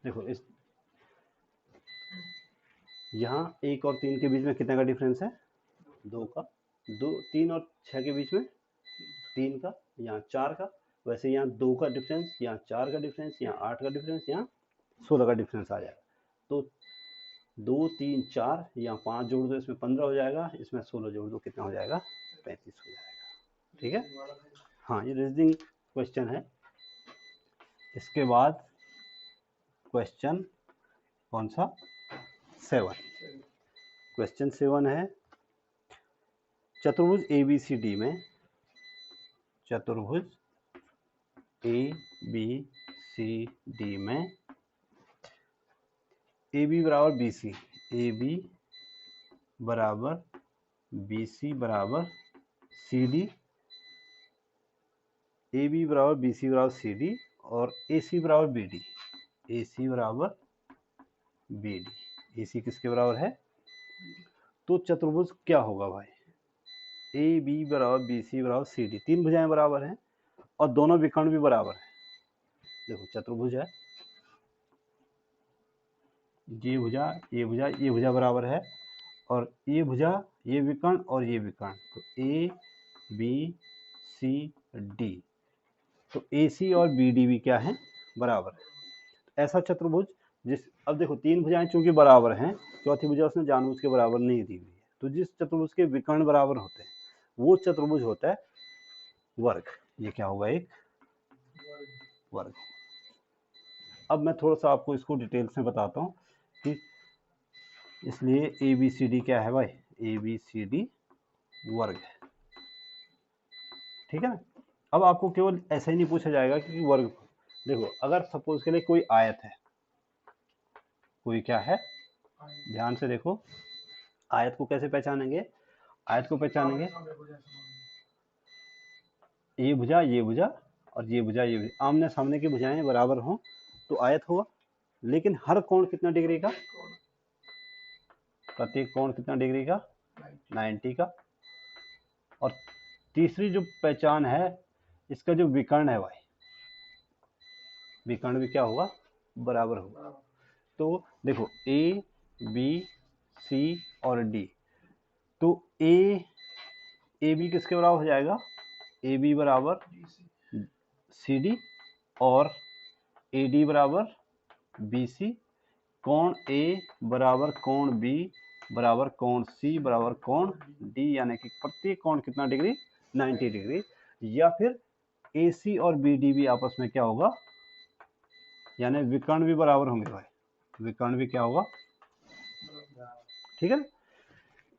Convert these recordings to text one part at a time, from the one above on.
देखो इस यहाँ 1 और 3 के बीच में कितने का डिफरेंस है? 2 का। 2 3 और 6 के बीच में 3 का, यहाँ 4 का। वैसे यहाँ 2 का डिफरेंस, यहाँ 4 का डिफरेंस, यहाँ 8 का डिफरेंस, यहाँ 16 का डिफरेंस आ जाएगा। तो 2 3 4, यहाँ 5 जोड़ दो, इसमें 15 हो जाएगा, इसमें 16 जोड़ दो, कितना हो जाएगा? 35 हो जाएगा। ठीक है, हाँ ये रीजनिंग क्वेश्चन है। इसके बाद क्वेश्चन कौन सा? 7। क्वेश्चन 7 है, चतुर्भुज ABCD में, चतुर्भुज ABCD में AB बराबर BC, AB बराबर BC बराबर CD, AB बराबर BC बराबर CD और AC बराबर BD, AC बराबर BD, AC किसके बराबर है? तो चतुर्भुज क्या होगा भाई? AB बराबर BC बराबर CD, तीन भुजाएं बराबर हैं और दोनों विकर्ण भी बराबर हैं। देखो चतुर्भुज है, ये भुजा, ये भुजा, ये भुजा बराबर है, और ये भुजा, ये विकर्ण और ये विकर्ण, तो ABCD, तो AC और BD भी क्या है? बराबर है। ऐसा चतुर्भुज जिस, अब देखो तीन भुजाएं चूंकि बराबर हैं, चौथी भुजा उसने जानबूझ के बराबर नहीं दी हुई है, तो जिस चतुर्भुज के विकर्ण बराबर होते हैं वो चतुर्भुज होता है वर्ग। ये क्या होगा? एक वर्ग। अब मैं थोड़ा सा आपको इसको डिटेल्स में बताता हूँ कि इसलिए ABCD क्या है भाई? ABCD वर्ग है। ठीक है ना? अब आपको केवल ऐसा ही नहीं पूछा जाएगा कि वर्ग। देखो अगर सपोज के लिए कोई आयत है, कोई क्या है, ध्यान से देखो, आयत को कैसे पहचानेंगे? आयत को पहचानेंगे, ये भुजा, ये भुजा और ये भुजा, ये भुजा, आमने सामने की भुजाएं बराबर हों तो आयत होगा। लेकिन हर कोण कितना डिग्री का? प्रत्येक कोण कितना डिग्री का? 90 का। और तीसरी जो पहचान है, इसका जो विकर्ण है भाई, विकर्ण भी क्या होगा? बराबर होगा। तो देखो A B C और D, तो AB किसके बराबर हो जाएगा? AB बराबर CD और AD बराबर BC, कोण A बराबर कोण B बराबर कोण C बराबर कोण D, यानी कि प्रत्येक कोण कितना डिग्री? 90 डिग्री। या फिर AC और BD भी आपस में क्या होगा? यानी विकर्ण भी बराबर होंगे भाई, विकर्ण भी क्या होगा? ठीक है ना?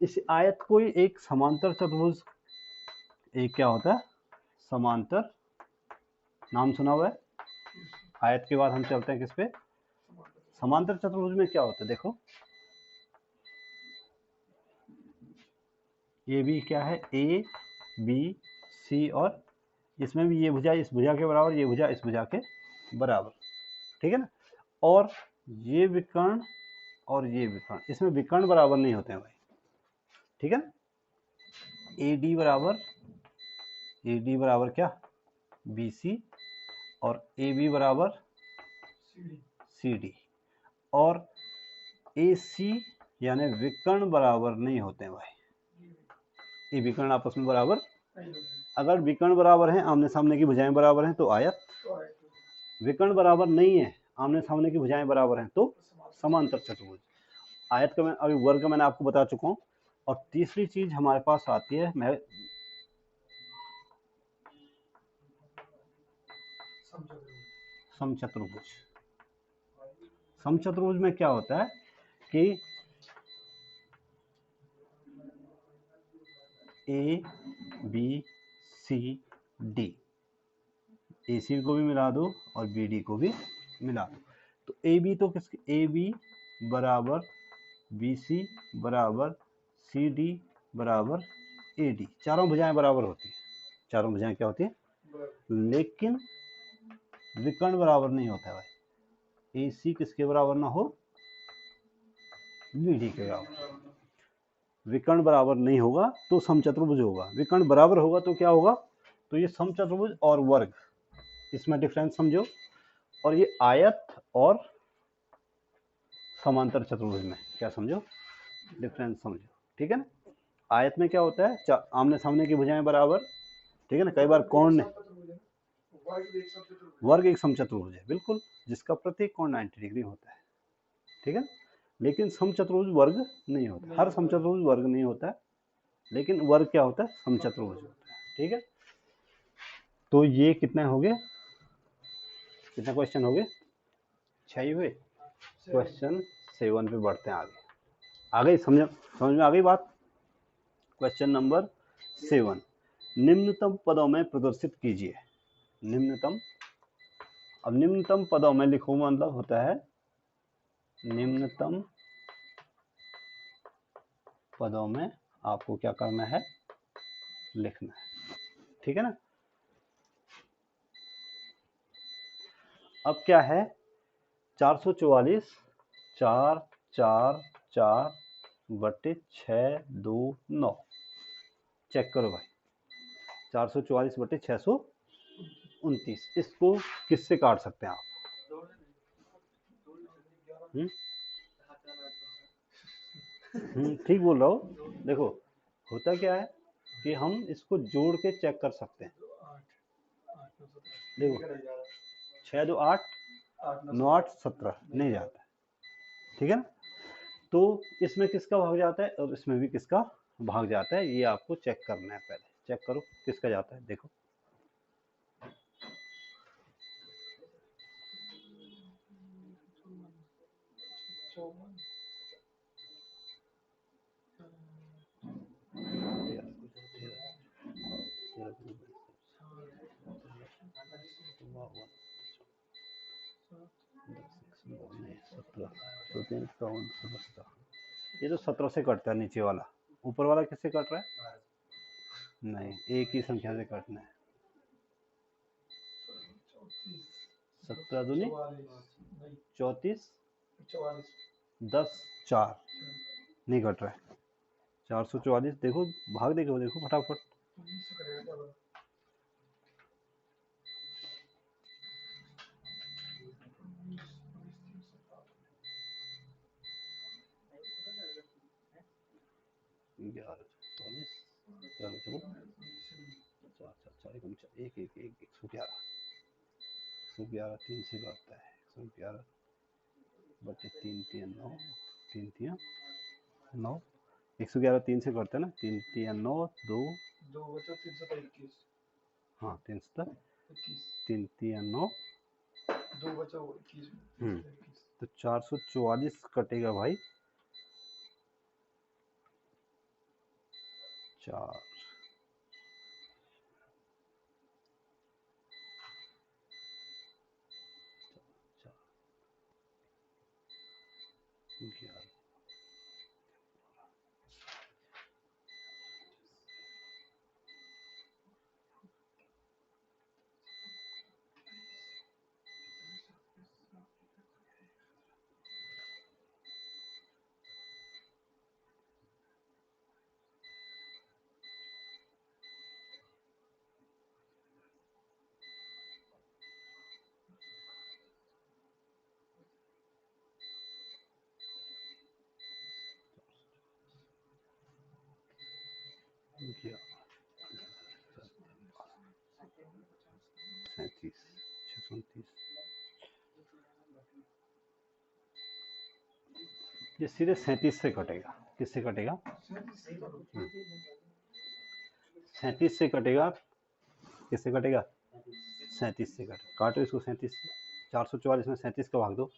इस आयत को ही एक समांतर चतुर्भुज, एक क्या होता है? समांतर, नाम सुना हुआ है? आयत के बाद हम चलते हैं किस पे? समांतर चतुर्भुज में क्या होता है? देखो ये भी क्या है? A B C, और इसमें भी ये भुजा इस भुजा के बराबर, ये भुजा इस भुजा के बराबर। ठीक है ना? और ये विकर्ण और ये विकर्ण, इसमें विकर्ण बराबर नहीं होते हैं भाई। ठीक है ना? AD बराबर क्या? BC और AB बराबर CD, और AC यानी विकर्ण बराबर नहीं होते हैं भाई। ये विकर्ण आपस में बराबर, अगर विकर्ण बराबर हैं, आमने सामने की भुजाएं बराबर हैं तो आयत, विकर्ण बराबर नहीं है, आमने सामने की भुजाएं बराबर हैं तो समांतर चतुर्भुज। आयत का मैं अभी वर्ग का मैंने आपको बता चुका हूँ। और तीसरी चीज हमारे पास आती है, मैं समचतुर्भुज। समचतुर्भुज में क्या होता है कि A B C D, AC को भी मिला दो और BD को भी मिला दो, तो AB तो किसके? AB बराबर BC बराबर CD बराबर AD, चारों भुजाएं बराबर होती हैं। चारों भुजाएं क्या होती हैं? लेकिन विकर्ण बराबर नहीं होता है भाई। AC किसके बराबर ना हो? BD के बराबर। विकर्ण बराबर नहीं होगा तो समचतुर्भुज होगा, विकर्ण बराबर होगा तो क्या होगा? तो ये समचतुर्भुज और वर्ग, इसमें डिफरेंस समझो। और ये आयत और समांतर चतुर्भुज में, क्या समझो, डिफरेंस समझो, ठीक है ना। आयत में क्या होता है, आमने सामने की भुजाएं बराबर, ठीक है ना। कई बार कोण, वर्ग एक समचतुर्भुज है, बिल्कुल, जिसका प्रत्येक कोण 90 डिग्री होता है, ठीक है। लेकिन समचतुर्भुज वर्ग नहीं होता, हर समचतुर्भुज वर्ग नहीं होता है, लेकिन वर्ग क्या होता है, समचतुर्भुज होता है, ठीक है। तो ये कितने हो गए, कितने क्वेश्चन हो गए, 6 हुए। क्वेश्चन 7 पे बढ़ते हैं आगे। आ गई समझ में आ गई बात। क्वेश्चन नंबर 7, निम्नतम पदों में प्रदर्शित कीजिए। निम्नतम, अब निम्नतम पदों में लिखो मतलब होता है निम्नतम पदों में आपको क्या करना है, लिखना है, ठीक है ना। अब क्या है, 444 4 4 4 बटे 6 2 9, चेक करो भाई, 444 बटे 629, इसको किससे काट सकते हैं आप? ठीक बोल रहा हो। देखो होता क्या है कि हम इसको जोड़ के चेक कर सकते हैं। देखो 6 2 8 9 8 17 नहीं जाता है, ठीक है ना। तो इसमें किसका भाग जाता है और इसमें भी किसका भाग जाता है, ये आपको चेक करना है। पहले चेक करो किसका जाता है, देखो ये तो 17 से कटता है नीचे वाला, ऊपर वाला किससे कट रहा है? नहीं, एक ही संख्या से कटना है। 17 दूनी 34 10 4 नहीं कट रहा है। 444 देखो भाग, देखो फटाफट। एक 111 3 से करता है, 111 बटे 3 3 9 3 3 9, 111 3 से करते हैं ना, 3 3 9 2 हाँ 3 3 3 9 तो 444 कटेगा भाई 4, क्या 37 629, ये सीधे 37 से कटेगा। किससे कटेगा? 37 से कटेगा। किससे कटेगा? 37 से कटेगा। काटो इसको 37 से। 444 में 37 का भाग दो।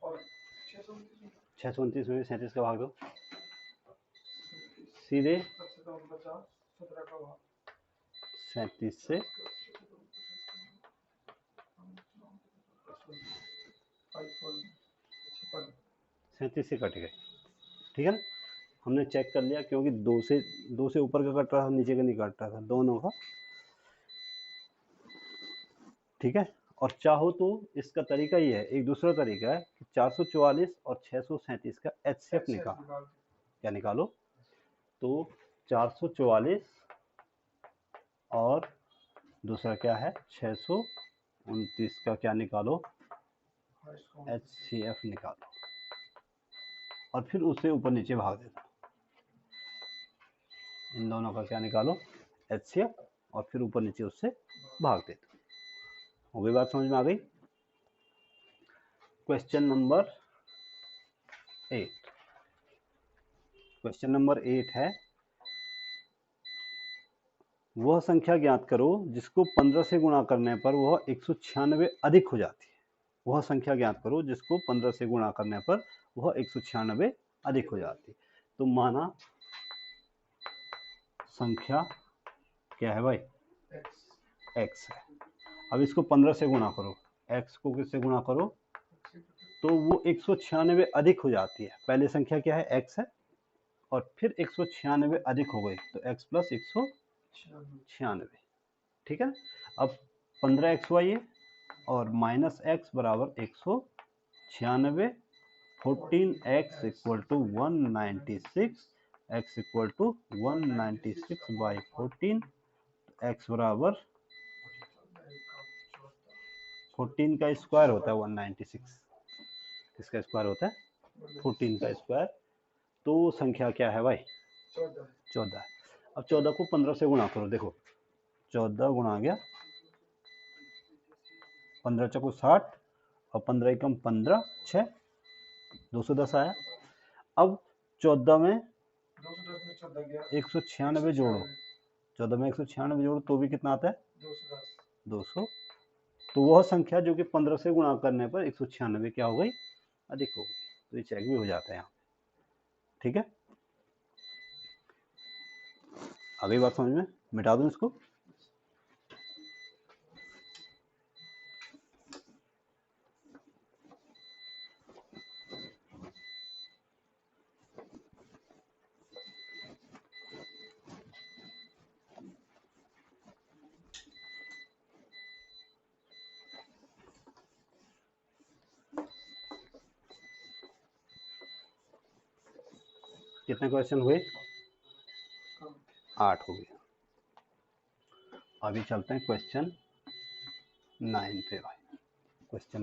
और 629 में 37 का भाग दो सीधे 37 से 37 से कट गए, ठीक है ना। हमने चेक कर लिया क्योंकि दो से ऊपर का कट रहा था, नीचे का नहीं कट रहा था, दोनों का, ठीक है। और चाहो तो इसका तरीका ये है, एक दूसरा तरीका है कि 444 और 637 का एचसीएफ निकालो। क्या निकालो? तो 444 और दूसरा क्या है 629 का क्या निकालो? एचसीएफ निकालो और फिर उससे ऊपर नीचे भाग देना। इन दोनों का क्या निकालो? एचसीएफ और फिर ऊपर नीचे उससे भाग देना। हो गई बात समझ में आ गई? Question number 8। क्वेश्चन नंबर 8 है, वह संख्या ज्ञात करो जिसको 15 से गुणा करने पर वह 196 अधिक हो जाती है। वह संख्या ज्ञात करो जिसको 15 से गुणा करने पर वह 196 अधिक हो जाती है। तो माना संख्या क्या है भाई? x है। अब इसको 15 से गुणा करो, x को किससे गुणा करो तो वो 196 अधिक हो जाती है। पहले संख्या क्या है? x है और फिर 196 अधिक हो गई तो x प्लस 196। ठीक है। अब 15xy है और माइनस एक्स बराबर 196। 14x equal to 196, x equal to 196 by 14, x बराबर 14 का स्क्वायर होता है 196। किसका स्क्वायर होता है? 14 का स्क्वायर। तो संख्या क्या है भाई? 14। अब 14 को 15 से गुणा करो। देखो 14 गुणा गया 15 चौको 60 और 15 एकम 15, 6 210 आया। अब 14 में 196 जोड़ो, 14 में 196 जोड़ो तो भी कितना आता है? 200। तो वह संख्या जो कि 15 से गुणा करने पर 196 क्या हो गई? अधिक हो गई। तो ये चेक भी हो जाता है यहाँ। ठीक है, आ गई बात समझ में? मिटा दूं इसको? कितने क्वेश्चन हुए? 8 हो गए। अभी चलते हैं क्वेश्चन 9 पे भाई। क्वेश्चन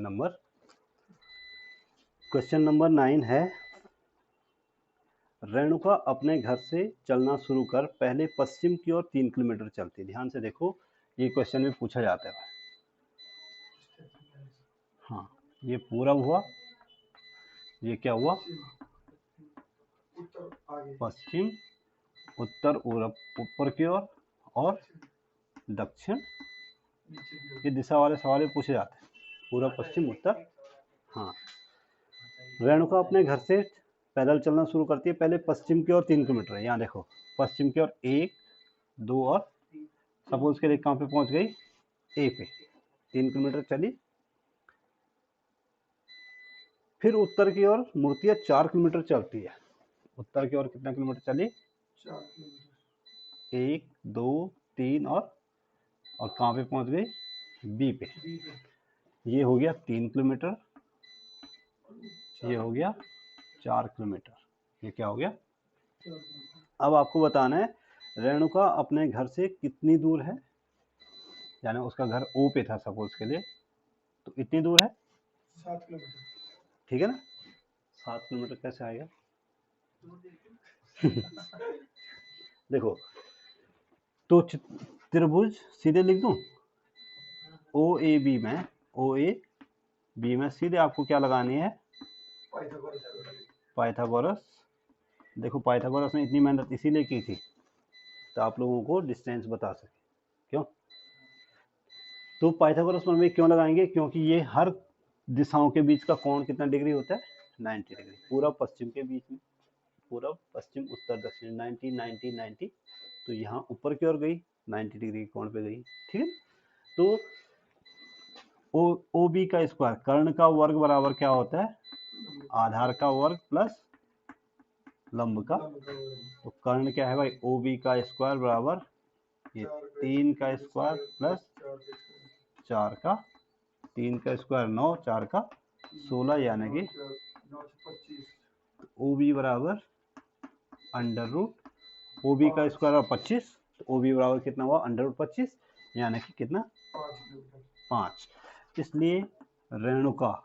नंबर 9 है, रेणुका अपने घर से चलना शुरू कर पहले पश्चिम की ओर 3 किलोमीटर चलती। ध्यान से देखो, ये क्वेश्चन में पूछा जाता है भाई। हाँ, ये पूरा हुआ, ये क्या हुआ? पश्चिम, उत्तर ऊपर की ओर और दक्षिण। ये दिशा वाले सवाल पूछे जाते हैं, पूरा पश्चिम उत्तर। हाँ, रेणुका अपने घर से पैदल चलना शुरू करती है, पहले पश्चिम की ओर 3 किलोमीटर है। यहाँ देखो पश्चिम की ओर 1, 2 और सपोज के लिए कहाँ पे पहुंच गई? ए पे। 3 किलोमीटर चली। फिर उत्तर की ओर मुड़ती है, 4 किलोमीटर चलती है। उत्तर की ओर कितना किलोमीटर चली? 1, 2, 3 और कहाँ पे पहुंच गई? बी पे। ये हो गया 3 किलोमीटर, ये हो गया 4 किलोमीटर। ये क्या हो गया? अब आपको बताना है रेणुका अपने घर से कितनी दूर है। यानी उसका घर ओ पे था सपोज के लिए, तो इतनी दूर है 7 किलोमीटर। ठीक है ना? 7 किलोमीटर कैसे आएगा? देखो तो त्रिभुज सीधे लिख दूं, ओ ए बी में सीधे आपको क्या लगानी है? पाइथागोरस। देखो पाइथागोरस ने इतनी मेहनत इसीलिए की थी तो आप लोगों को डिस्टेंस बता सके। क्यों? तो पाइथागोरस प्रमेय क्यों लगाएंगे? क्योंकि ये हर दिशाओं के बीच का कोण कितना डिग्री होता है? 90 डिग्री। पूरा पश्चिम के बीच में, पूरा पश्चिम उत्तर दक्षिण 90 90 90। तो यहाँ ऊपर की ओर गई 90 डिग्री कोण पे गई। ठीक है, तो ओ बी का स्क्वायर, कर्ण का वर्ग बराबर क्या होता है? आधार का वर्ग प्लस लंब का। तो कर्ण क्या है भाई? ओ बी का स्क्वायर बराबर ये 3 का स्क्वायर प्लस 4 का 3 का स्क्वायर 9, 4 का 16, यानी कि ओ बी बराबर अंडर रूट ओ बी का स्क्वायर और 25, तो ओ बी बराबर कितना हुआ अंडर रूट 25, यानी कि कितना 5। इसलिए रेणुका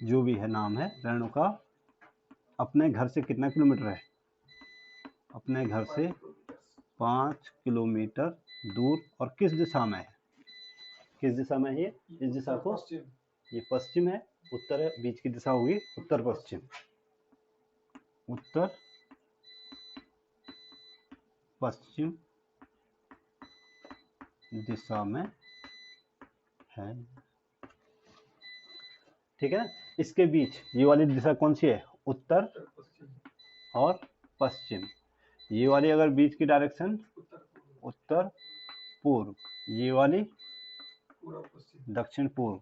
जो भी है नाम है, रेणुका अपने घर से कितना किलोमीटर है, अपने घर से 5 किलोमीटर दूर, और किस दिशा में है, किस दिशा में है ये, इस दिशा को, ये पश्चिम है, उत्तर है, बीच की दिशा होगी उत्तर पश्चिम, उत्तर पश्चिम दिशा में है, ठीक है ना। इसके बीच ये वाली दिशा कौन सी है, उत्तर और पश्चिम, ये वाली अगर बीच की डायरेक्शन उत्तर पूर्व, ये वाली दक्षिण पूर्व,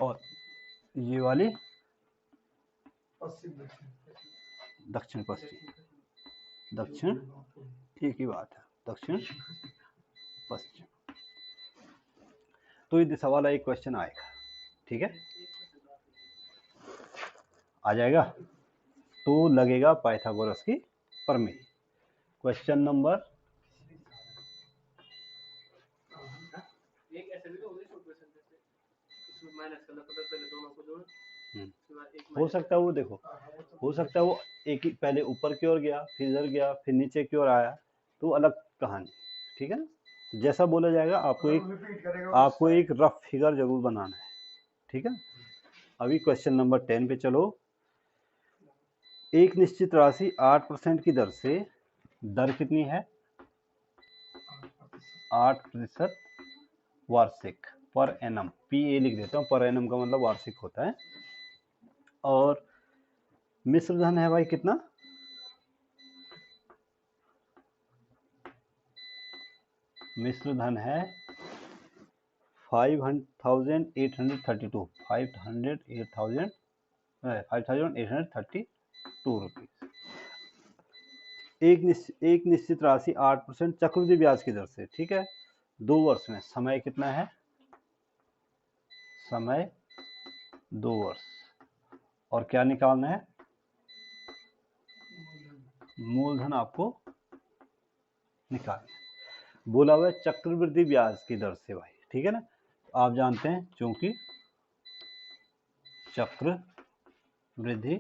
और ये वाली दक्षिण पश्चिम, दक्षिण एक ही बात है, दक्षिण पश्चिम। तो ये दिशा वाला एक क्वेश्चन आएगा, ठीक है, आ जाएगा, तो लगेगा पाइथागोरस की प्रमेय। क्वेश्चन नंबर हो सकता है वो, देखो हो सकता है वो एक ही पहले ऊपर की ओर गया, फिर इधर गया, फिर नीचे की ओर आया, तो अलग कहानी, ठीक है ना। जैसा बोला जाएगा आपको एक रफ फिगर जरूर बनाना है, ठीक है। अभी क्वेश्चन नंबर 10 पे चलो। एक निश्चित राशि 8% की दर से, दर कितनी है 8% वार्षिक, पर एनम, पी ए लिख देता हूँ, पर एनम का मतलब वार्षिक होता है, और मिश्र धन है भाई कितना, मिश्र धन है 5,832 रुपीज। एक निश्चित राशि 8% चक्रवृद्धि ब्याज की दर से, ठीक है, 2 वर्ष में, समय कितना है, समय 2 वर्ष, और क्या निकालना है, मूलधन आपको निकालना है। बोला हुआ है चक्रवृद्धि ब्याज की दर से भाई, ठीक है ना। आप जानते हैं क्योंकि चक्रवृद्धि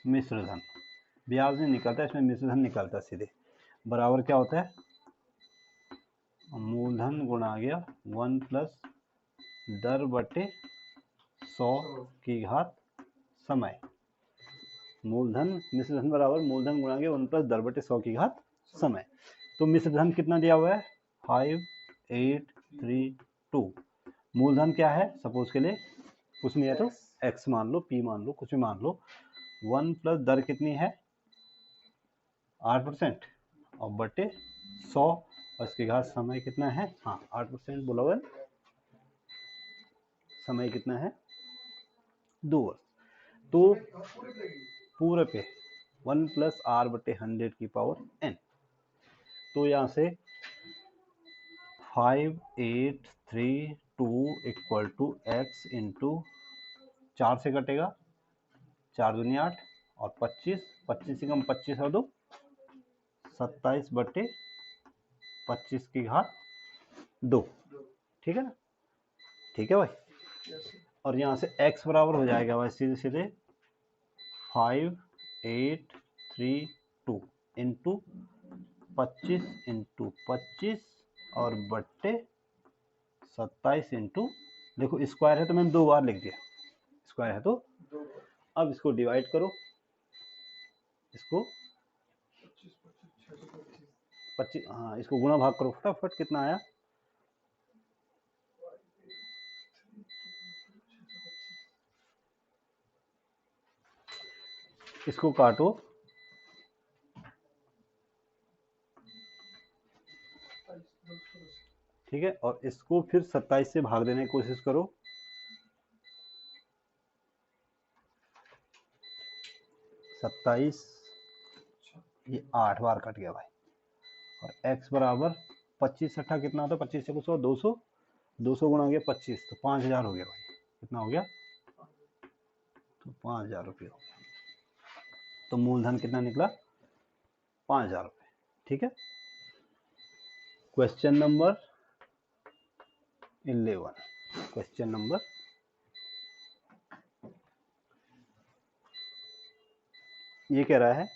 मिश्रधन, ब्याज नहीं निकलता, इसमें मिश्रधन निकलता है सीधे, बराबर क्या होता है, मूलधन गुणा गया 1 प्लस दर बटे 100 की घात समय, मूलधन मिश्रधन बराबर मूलधन गुणा गया 1 प्लस दर बटे 100 की घात समय। तो मिश्रधन कितना दिया हुआ है 5832, मूलधन क्या है, सपोज के लिए कुछ नहीं है तो x मान लो, p मान लो, कुछ भी मान लो, 1 प्लस दर कितनी है 8% और बटे 100, और इसके घात समय कितना है, हाँ 8% बोला हुआ, समय कितना है 2 वर्ष, तो पूरे पे 1 प्लस आर बटे 100 की पावर n, तो यहाँ से 5832 इक्वल टू x इंटू 4 से कटेगा, 4 दूनी 8 और 25, 25 से कम 25 और 2 27 बटे 25 की घात 2, ठीक है ना, ठीक है भाई। और यहाँ से x बराबर हो जाएगा भाई सीधे सीधे 5832 इंटू 25 इंटू 25 और बट्टे 27 इंटू, देखो स्क्वायर है तो मैंने 2 बार लिख दिया, स्क्वायर है तो, अब इसको डिवाइड करो, इसको 25, हाँ इसको गुणा भाग करो फटाफट, कितना आया, इसको काटो, ठीक है, और इसको फिर 27 से भाग देने की कोशिश करो, 27, ये 8 बार कट गया भाई, और x बराबर 25 6 कितना होता है, 25 से कुछ 200, 200 गुणा हो गया 25, तो 5000 हो गया भाई। कितना हो गया? तो 5000 रुपये हो गया। तो मूलधन कितना निकला? 5000 रुपये। ठीक है। Question number 11। क्वेश्चन नंबर ये कह रहा है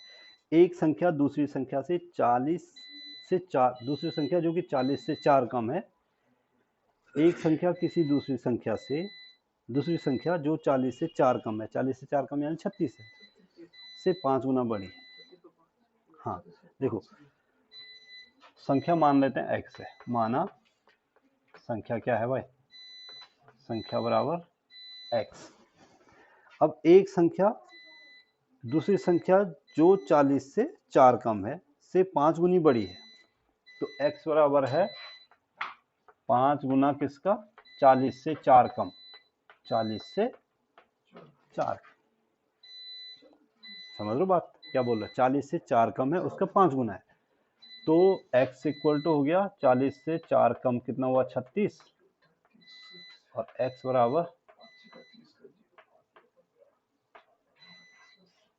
एक संख्या दूसरी संख्या से 40 से 4, दूसरी संख्या जो कि 40 से 4 कम है। एक संख्या किसी दूसरी संख्या जो 40 से 4 कम है, 40 से 4 कम यानी 36 है, से 5 गुना बड़ी। हाँ देखो, संख्या मान लेते हैं x है, माना संख्या क्या है भाई? संख्या बराबर x। अब एक संख्या दूसरी संख्या जो 40 से 4 कम है से 5 गुनी बड़ी है, तो x बराबर है 5 गुना किसका? 40 से 4 कम, 40 से 4। समझ लो बात क्या बोल रहा है? 40 से 4 कम है, उसका 5 गुना है, तो x इक्वल टू हो गया 40 से 4 कम कितना हुआ? 36, और x बराबर,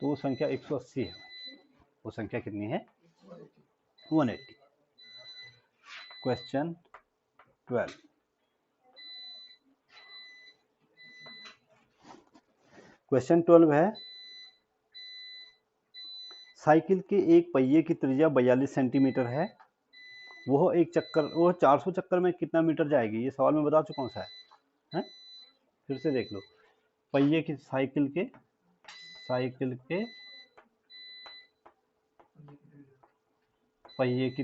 तो वो संख्या 180 है। वो संख्या कितनी है? 180। क्वेश्चन 12। क्वेश्चन 12 है साइकिल के एक पहिए की त्रिज्या 42 सेंटीमीटर है, वो 400 चक्कर में कितना मीटर जाएगी? ये सवाल में बता चुका हूँ शायद, है? फिर से देख लो। पहिए की साइकिल के पहिए की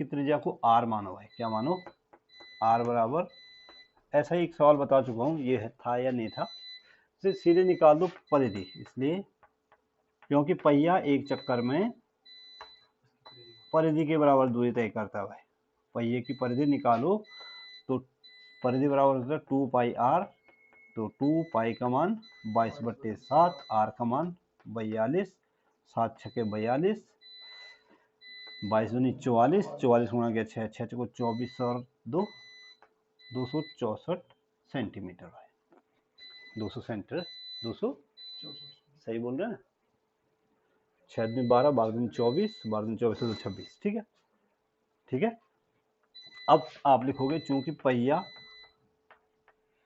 त्रिज्या को r मानो भाई। क्या मानो? r बराबर, ऐसा ही एक सवाल बता चुका हूँ, ये था या नहीं था, इसे सीधे निकाल दो परिधि, इसलिए क्योंकि पहिया एक चक्कर में परिधि के बराबर दूरी तय करता है भाई। पहिए की परिधि निकालो तो परिधि बराबर होता है 2 पाई r, तो 2 पाई का मान 22/7, r का मान 42, 7 छके 42, 22 दूनी 44, 44 गुणा गया 6, 6 को 24 और 2, 264 सेंटीमीटर भाई। 200 सही बोल रहे हैं? 6 दूनी 12, 12 दूनी 24, 12 दूनी 24 तो 26। ठीक है, ठीक है। अब आप लिखोगे चूंकि पहिया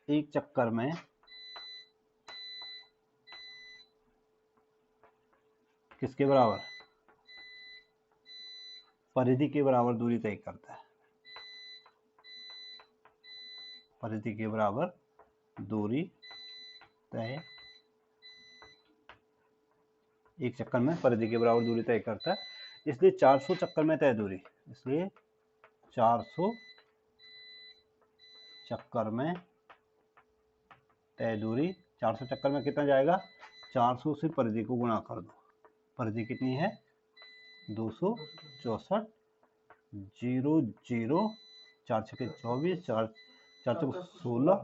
एक चक्कर में किसके बराबर? परिधि के बराबर दूरी तय करता है। परिधि के बराबर दूरी तय, एक चक्कर में परिधि के बराबर दूरी तय करता है, इसलिए 400 चक्कर में तय दूरी, इसलिए 400 चक्कर में तय दूरी, 400 चक्कर में कितना जाएगा? 400 से परिधि को गुणा कर दो। परिधि कितनी है? 264, 0 0, 4 छके 24, 4 चौक 16,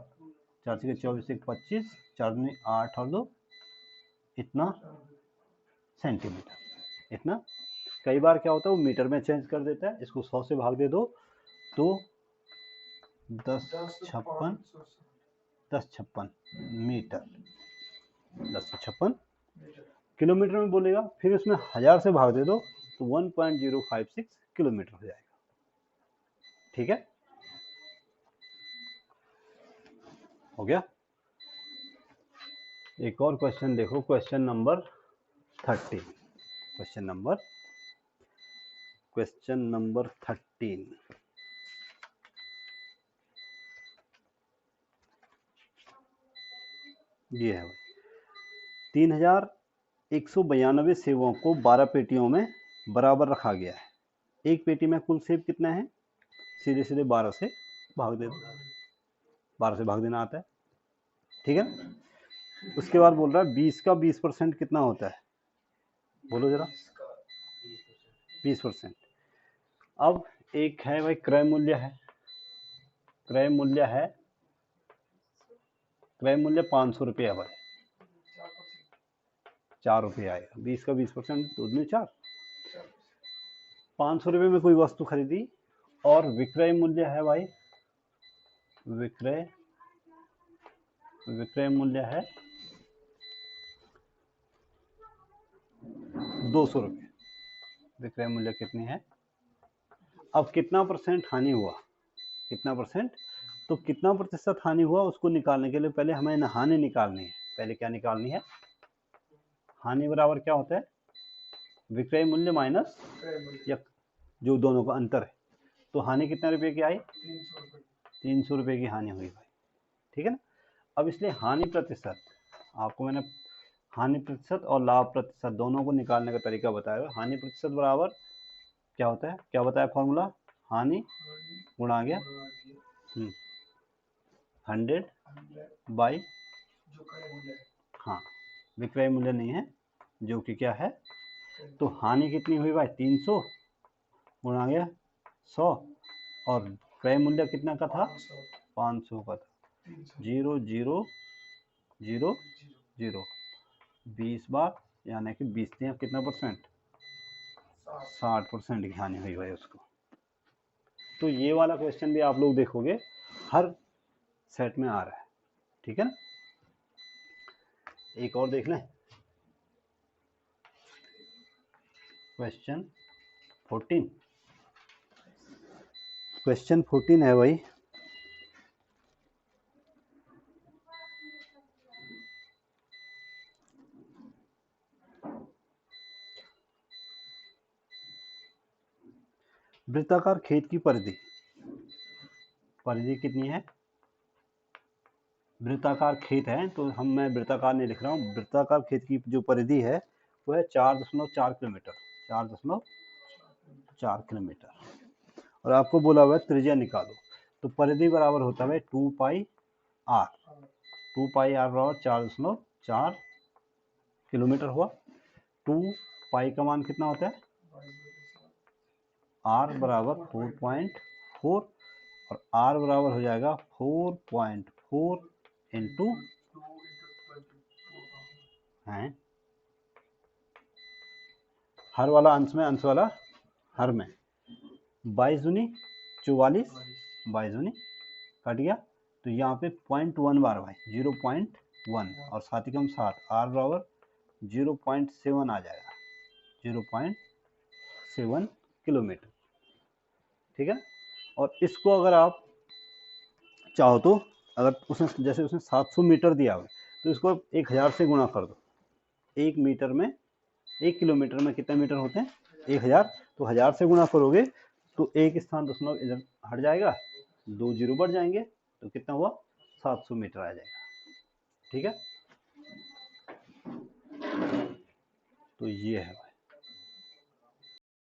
4 छके 24, 1 25, 4 दूनी 8 और 2, इतना सेंटीमीटर। इतना। कई बार क्या होता है वो मीटर में चेंज कर देता है, इसको 100 से भाग दे दो तो 10 56 मीटर, 1056 किलोमीटर में बोलेगा। फिर उसमें 1000 से भाग दे दो तो 1.056 किलोमीटर हो जाएगा। ठीक है, हो गया। एक और क्वेश्चन देखो, क्वेश्चन नंबर 13। Question number 13। ये है 3192 सेवों को 12 पेटियों में बराबर रखा गया है। एक पेटी में कुल सेब कितना है? सीधे सीधे 12 से भाग दे दो, 12 से भाग देना आता है। ठीक है, उसके बाद बोल रहा है 20 का 20% कितना होता है? बोलो जरा। 20%। अब एक है भाई क्रय मूल्य है, क्रय मूल्य 500 रुपये है भाई, 4 रुपये आएगा। 20 का 20% तो 4, 500 रुपये में कोई वस्तु खरीदी और विक्रय मूल्य है भाई, विक्रय मूल्य है 200 रुपये। विक्रय मूल्य कितनी है? अब कितना परसेंट हानि हुआ, कितना परसेंट, तो कितना प्रतिशत हानि हुआ उसको निकालने के लिए पहले हमें हानि निकालनी है। पहले क्या निकालनी है? हानि बराबर क्या होता है? विक्रय मूल्य माइनस या जो दोनों का अंतर है। तो हानि कितने रुपए की आई? 300 रुपये की हानि हुई भाई, ठीक है ना। अब इसलिए हानि प्रतिशत, आपको मैंने हानि प्रतिशत और लाभ प्रतिशत दोनों को निकालने का तरीका बताया। हानि प्रतिशत बराबर क्या होता है, क्या बताया फॉर्मूला? हानि गुणा गया 100 बाई, हाँ विक्रय मूल्य नहीं है जो कि क्या है, तो हानि कितनी हुई भाई? 300 गुणा गया 100 और क्रय मूल्य कितना का था? 500 का था। 0 0 0 0 20 बार, यानी कि 20 ने कितना परसेंट? 60% की हानि हुई भाई उसको। तो ये वाला क्वेश्चन भी आप लोग देखोगे हर सेट में आ रहा है, ठीक है ना। एक और देख लें, क्वेश्चन 14। क्वेश्चन 14 है भाई, वृत्ताकार खेत की परिधि, परिधि कितनी है? वृत्ताकार खेत है तो मैं वृत्ताकार नहीं लिख रहा हूँ, वृत्ताकार खेत की जो परिधि है वो है 4.4 किलोमीटर, 4.4 किलोमीटर। और आपको बोला हुआ है त्रिज्या निकालो, तो परिधि बराबर होता है 2 पाई आर, 2 पाई आर बराबर 4.4 किलोमीटर हुआ। 2 पाई का मान कितना होता है? आर बराबर 4.4 और आर बराबर हो जाएगा 4.4 इंटू है हर वाला अंश में, अंश वाला हर में, 22 दूनी 44, 22 दूनी कट गया, तो यहाँ पे 0.1 बार भाई 0.1 और साथ ही कम 7, आर बराबर 0.7 आ जाएगा, 0.7 किलोमीटर, ठीक है। और इसको अगर आप चाहो तो, अगर उसने जैसे उसने 700 मीटर दिया हुआ तो इसको 1000 से गुणा कर दो। 1 मीटर में, 1 किलोमीटर में कितने मीटर होते हैं? 1000, तो 1000 से गुणा करोगे तो एक स्थान दशमलव इधर हट जाएगा, 2 जीरो बढ़ जाएंगे, तो कितना हुआ? 700 मीटर आ जाएगा, ठीक है। तो ये है।